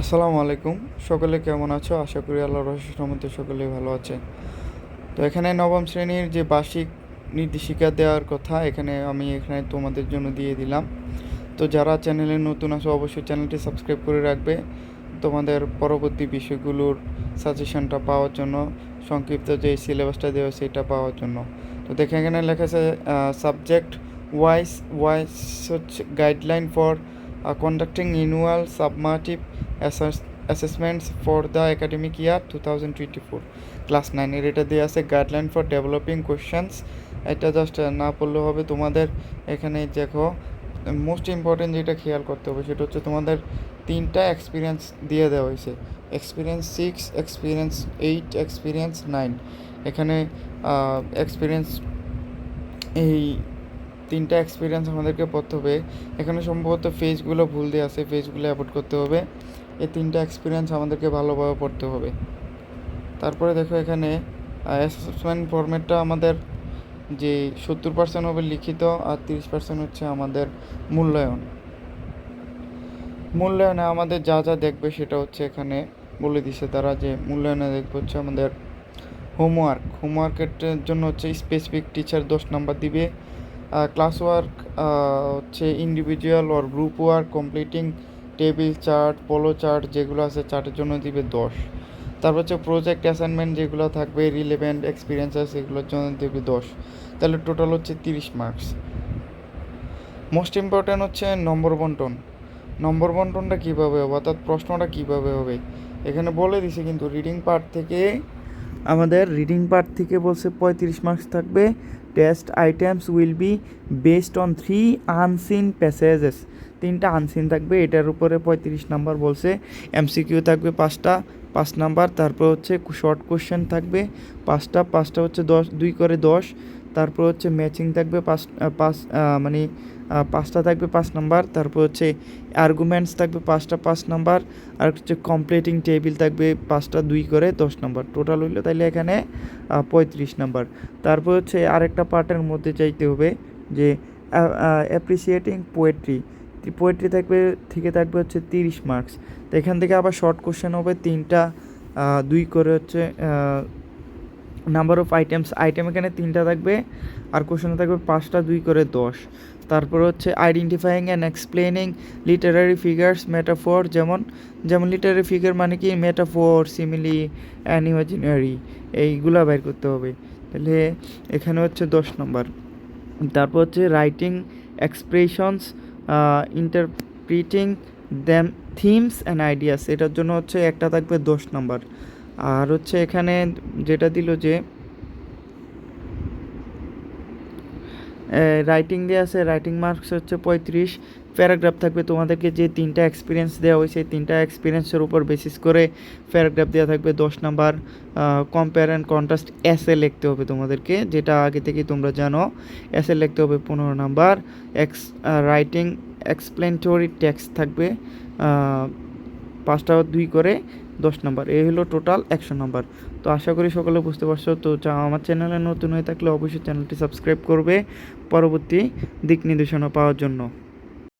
আসসালামু আলাইকুম। সকলে কেমন আছো? আশা করি আল্লাহর অশেষ রহমতে সকলেই ভালো আছে। তো এখানে নবম শ্রেণীর যে বার্ষিক নির্দেশিকা দেওয়ার কথা এখানে তোমাদের জন্য দিয়ে দিলাম। তো যারা চ্যানেলে নতুন আছো অবশ্যই চ্যানেলটি সাবস্ক্রাইব করে রাখবে তোমাদের পরবর্তী বিষয়গুলোর সাজেশনটা পাওয়ার জন্য, সংক্ষিপ্ত যে সিলেবাসটা দেওয়া সেটা পাওয়ার জন্য। তো দেখে এখানে লেখা আছে সাবজেক্ট ওয়াইজ ওয়াইজ হচ্ছে guideline for conducting annual summative assessments for the academic year 2024 class 9-এর এটা দেওয়া আছে গাইডলাইন ফর ডেভেলপিং কোয়েশ্চেন্স। এটা জাস্ট না পড়লে হবে। তোমাদের এখানে দেখো মোস্ট ইম্পর্টেন্ট যেটা খেয়াল করতে হবে সেটা হচ্ছে তোমাদের 3টা এক্সপিরিয়েন্স দিয়ে দেওয়া হয়েছে, এক্সপিরিয়েন্স 6, এক্সপিরিয়েন্স 8, এক্সপিরিয়েন্স 9। এখানে এক্সপিরিয়েন্স এই 3টা এক্সপিরিয়েন্স আমাদেরকে পড়তে হবে। এখানে সম্ভবত ফেজগুলো ভুল দিয়ে আছে, ফেজগুলো অ্যাভয়েড করতে হবে। এই 3টা এক্সপিরিয়েন্স আমাদেরকে ভালোভাবে পড়তে হবে। তারপরে দেখো এখানে অ্যাসেসমেন্ট ফরম্যাটটা আমাদের যে 70% হবে লিখিত আর 30% হচ্ছে আমাদের মূল্যায়ন। মূল্যায়নে আমাদের যা যা দেখবে সেটা হচ্ছে এখানে বলে দিছে তারা, যে মূল্যায়নে দেখবে হচ্ছে আমাদের হোমওয়ার্কের জন্য হচ্ছে স্পেসিফিক টিচার 10 নাম্বার দিবে। ক্লাস ওয়ার্ক হচ্ছে individual or group work completing table chart পোলো চার্ট যেগুলো আছে চার্টের জন্য দিবে 10। তারপর হচ্ছে প্রজেক্ট অ্যাসাইনমেন্ট যেগুলো থাকবে রিলেভেন্ট এক্সপিরিয়েন্সেস এগুলোর জন্য দেবে 10। তাহলে টোটাল হচ্ছে 30 মার্কস। মোস্ট ইম্পর্ট্যান্ট হচ্ছে নম্বর বন্টনটা কীভাবে হবে, অর্থাৎ প্রশ্নটা কীভাবে হবে এখানে বলে দিছে। কিন্তু রিডিং পার্ট থেকে বলছে 35 মার্কস থাকবে। Test items will be based on 3 unseen passages, 3টা আনসিন থাকবে, এটার উপরে 35 নাম্বার বলছে। এমসিকিউ থাকবে 5 নাম্বার। তারপর হচ্ছে শর্ট কোশ্চেন থাকবে 5টা হচ্ছে 2 করে 10। তারপর হচ্ছে ম্যাচিং থাকবে 5টা থাকবে 5 নাম্বার। তারপর হচ্ছে আর্গুমেন্টস থাকবে 5 নাম্বার। আর হচ্ছে কমপ্লিটিং টেবিল থাকবে 5টা 2 করে 10 নাম্বার। টোটাল হইলো তাইলে এখানে 35 নাম্বার। তারপর হচ্ছে আরেকটা পার্টের মধ্যে চাইতে হবে যে অ্যাপ্রিসিয়েটিং পোয়েট্রি থাকবে হচ্ছে 30 মার্কস। তো এখান থেকে আবার শর্ট কোশ্চেন হবে 3টা 2 করে হচ্ছে নাম্বার অফ আইটেম এখানে 3টা থাকবে আর কোশ্চেনে থাকবে 5টা 2 করে 10। তারপর হচ্ছে identifying and explaining Literary figures metaphor, যেমন লিটারারি ফিগার মানে কি মেটাফোর সিমিলি অ্যান্ড ইমাজিনারি, এইগুলা বের করতে হবে। তাহলে এখানে হচ্ছে 10 নম্বর। তারপর হচ্ছে writing expressions interpreting them themes and ideas, এটার জন্য হচ্ছে একটা থাকবে 10 নম্বর। আর হচ্ছে এখানে যেটা দিল যে রাইটিং দিয়ে আছে, রাইটিং মার্কস হচ্ছে 35। প্যারাগ্রাফ থাকবে তোমাদেরকে যে 3টা এক্সপিরিয়েন্স দেওয়া হয়েছে 3টা এক্সপিরিয়েন্সের উপর বেসিস করে প্যারাগ্রাফ দেওয়া থাকবে 10 নাম্বার। কম্পেয়ার অ্যান্ড কন্ট্রাস্ট এসে লিখতে হবে তোমাদেরকে, যেটা আগে থেকেই তোমরা জানো। এসে লিখতে হবে 15 নাম্বার। রাইটিং এক্সপ্লেনেটরি টেক্সট থাকবে 5টা 2 করে 10 নাম্বার। এই হলো টোটাল 100 নাম্বার। তো আশা করি সকলে বুঝতে পারছো। তো আমার চ্যানেলে নতুন হয়ে থাকলে অবশ্যই চ্যানেলটি সাবস্ক্রাইব করবে পরবর্তী দিক নির্দেশনা পাওয়ার জন্য।